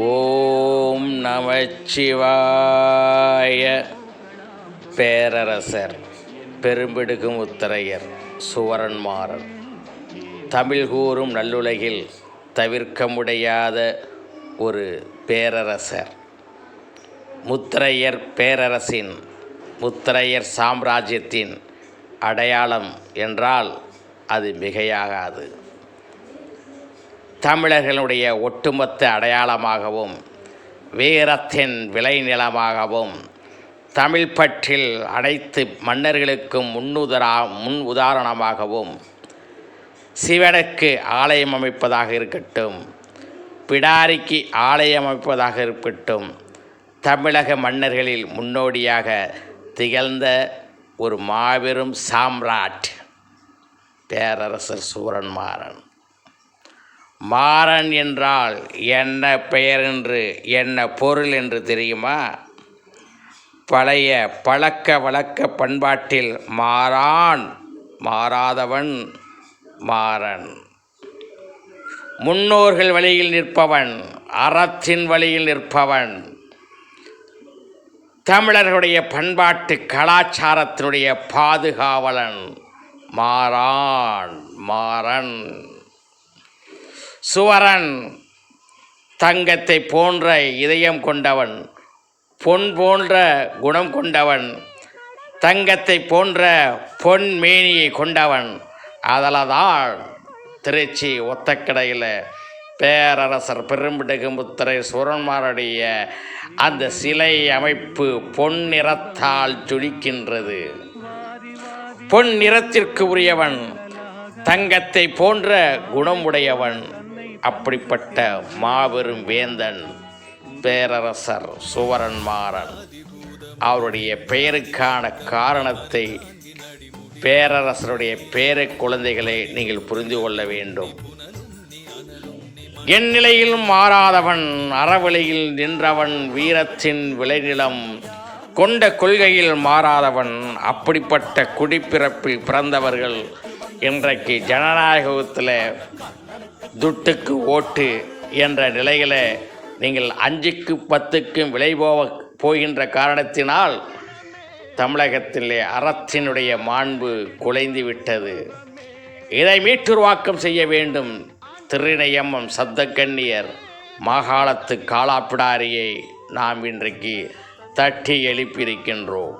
ஓம் நமச்சிவாய. பேரரசர் பெரும்பிடுகு முத்தரையர் சுவரன்மாறன் தமிழ் கூறும் நல்லுலகில் தவிர்க்க முடியாத ஒரு பேரரசர். முத்தரையர் பேரரசின் முத்தரையர் சாம்ராஜ்யத்தின் அடையாளம் என்றால் அது மிகையாகாது. தமிழர்களுடைய ஒட்டுமொத்த அடையாளமாகவும் வீரத்தின் விளைநிலமாகவும் தமிழ் பற்றில் அனைத்து மன்னர்களுக்கும் முன் உதாரணமாகவும் சிவனுக்கு ஆலயம் அமைப்பதாக இருக்கட்டும், பிடாரிக்கு ஆலயம் அமைப்பதாக இருக்கட்டும், தமிழக மன்னர்களில் முன்னோடியாக திகழ்ந்த ஒரு மாபெரும் சாம்ராட் பேரரசர் சுவரன்மாறன். மாறன் என்றால் என்ன பெயர் என்று என்ன பொருள் என்று தெரியுமா? பழைய பழக்க வழக்க பண்பாட்டில் மாறான், மாறாதவன் மாறன். முன்னோர்கள் வழியில் நிற்பவன், அறத்தின் வழியில் நிற்பவன், தமிழர்களுடைய பண்பாட்டு கலாச்சாரத்தினுடைய பாதுகாவலன் மாறான், மாறன். சுவரன் தங்கத்தை போன்ற இதயம் கொண்டவன், பொன் போன்ற குணம் கொண்டவன், தங்கத்தை போன்ற பொன் மேனியை கொண்டவன். அதனால்தான் திருச்சி ஒத்தக்கடையில் பேரரசர் பெரும்பிடுகு முத்தரை சுவரன்மாருடைய அந்த சிலை அமைப்பு பொன் நிறத்தால் ஜொலிக்கின்றது. பொன் நிறத்திற்கு உரியவன், தங்கத்தை போன்ற குணமுடையவன். அப்படிப்பட்ட மாபெரும் வேந்தன் பேரரசர் சுவரன்மாறன். அவருடைய பெயருக்கான காரணத்தை பேரரசருடைய பேர குழந்தைகளை நீங்கள் புரிந்து கொள்ள வேண்டும். என் நிலையிலும் மாறாதவன், அறவழியில் நின்றவன், வீரத்தின் விளைநிலம் கொண்ட கொள்கையில் மாறாதவன். அப்படிப்பட்ட குடிப்பிறப்பில் பிறந்தவர்கள் இன்றைக்கு ஜனநாயகத்தில் துட்டுக்கு ஓட்டு என்ற நிலையில் நீங்கள் 5க்கு 10க்கும் விலை போகின்ற காரணத்தினால் தமிழகத்திலே அறத்தினுடைய மாண்பு குலைந்து விட்டது. இதை மீட்டுருவாக்கம் செய்ய வேண்டும். திருநெய்யம்மன் சப்தக்கன்னியர் மாகாளத்து காலாப்பிடாரியை நாம் இன்றைக்கு தட்டி எழுப்பியிருக்கின்றோம்.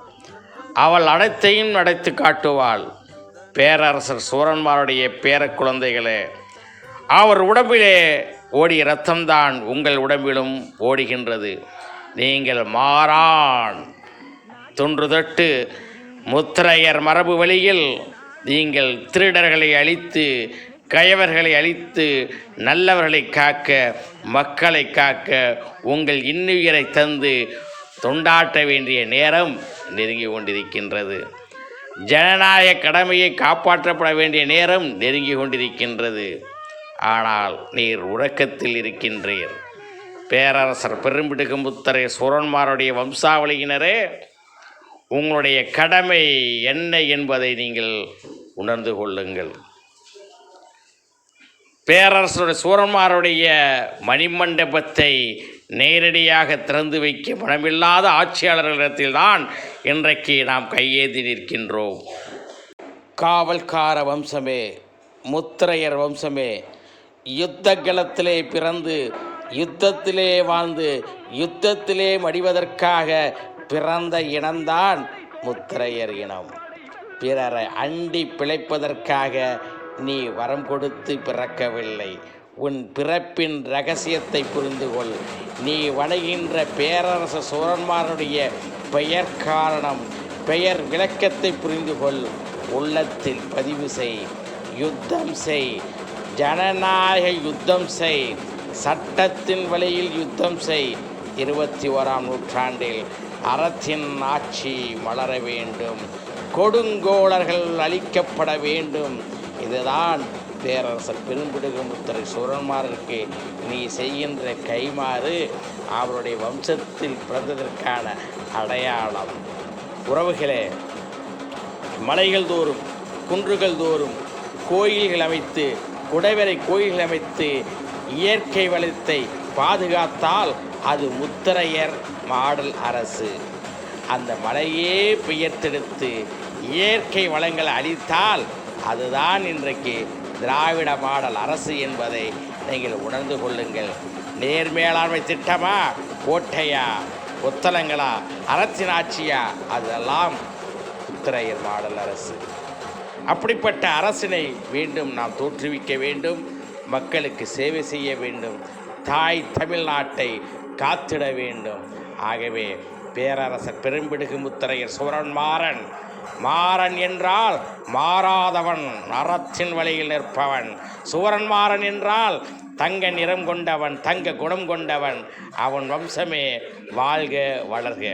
அவள் அனைத்தையும் நடத்தி காட்டுவாள். பேரரசர் சுவரன்மாருடைய பேர குழந்தைகளே, அவர் உடம்பிலே ஓடிய இரத்தம்தான் உங்கள் உடம்பிலும் ஓடுகின்றது. நீங்கள் மாறான் தொன்று தொட்டு முத்தரையர் மரபு வழியில் நீங்கள் திருடர்களை அழித்து, கயவர்களை அழித்து, நல்லவர்களை காக்க, மக்களை காக்க, உங்கள் இன்னுயிரை தந்து தொண்டாற்ற வேண்டிய நேரம் நெருங்கி கொண்டிருக்கின்றது. ஜனநாயக கடமையை காப்பாற்றப்பட வேண்டிய நேரம் நெருங்கி கொண்டிருக்கின்றது. ஆனால் நீர் உறக்கத்தில் இருக்கின்றீர். பேரரசர் பெரும்பிடுகு முத்தரை சுவரன்மாருடைய வம்சாவளியினரே, உங்களுடைய கடமை என்ன என்பதை நீங்கள் உணர்ந்து கொள்ளுங்கள். பேரரசருடைய சுவரன்மாருடைய மணிமண்டபத்தை நேரடியாக திறந்து வைக்க மனமில்லாத ஆட்சியாளர்களிடத்தில்தான் இன்றைக்கு நாம் கையேந்தி நிற்கின்றோம். காவல்கார வம்சமே, முத்தரையர் வம்சமே, யுத்த களத்திலே பிறந்து, யுத்தத்திலே வாழ்ந்து, யுத்தத்திலே மடிவதற்காக பிறந்த இனம்தான் முத்தரையர் இனம். பிறரை அண்டி பிழைப்பதற்காக நீ வரம் கொடுத்து பிறக்கவில்லை. உன் பிறப்பின் இரகசியத்தை புரிந்து கொள். நீ வணங்குகின்ற பேரரசர் சுவரன்மாருடைய பெயர் காரணம், பெயர் விளக்கத்தை புரிந்து கொள். உள்ளத்தில் பதிவு செய். யுத்தம் செய், ஜனநாயக யுத்தம் செய், சட்டத்தின் வழியில் யுத்தம் செய். 21ஆம் நூற்றாண்டில் அறத்தின் ஆட்சி மலர வேண்டும், கொடுங்கோளர்கள் அழிக்கப்பட வேண்டும். இதுதான் பேரரசர் பெரும்பிடுகு முத்தரை சுவரன்மாருக்கு நீ செய்கின்ற கைமாறு, அவருடைய வம்சத்தில் பிறந்ததற்கான அடையாளம். உறவுகளே, மலைகள் தோறும், குன்றுகள் தோறும் கோயில்கள் அமைத்து, குடைவரை கோயில்கள் அமைத்து இயற்கை வளத்தை பாதுகாத்தால் அது முத்தரையர் மாடல் அரசு. அந்த மலையே பெயர்த்தெடுத்து இயற்கை வளங்களை அளித்தால் அதுதான் இன்றைக்கு திராவிட மாடல் அரசு என்பதை நீங்கள் உணர்ந்து கொள்ளுங்கள். நேர்மேலாண்மை திட்டமா, கோட்டையா, ஒத்தலங்களா, அரசின் ஆட்சியா, அதெல்லாம் முத்தரையர் மாடல் அரசு. அப்படிப்பட்ட அரசினை மீண்டும் நாம் தோற்றுவிக்க வேண்டும். மக்களுக்கு சேவை செய்ய வேண்டும். தாய் தமிழ்நாட்டை காத்திட வேண்டும். ஆகவே பேரரசர் பெரும்பிடுகு முத்தரையர் சுவரன்மாறன், மாறன் என்றால் மாறாதவன், அறத்தின் வழியில் நிற்பவன். சுவரன்மாறன் என்றால் தங்க நிறம் கொண்டவன், தங்க குணம் கொண்டவன். அவன் வம்சமே வாழ்க வளர்க.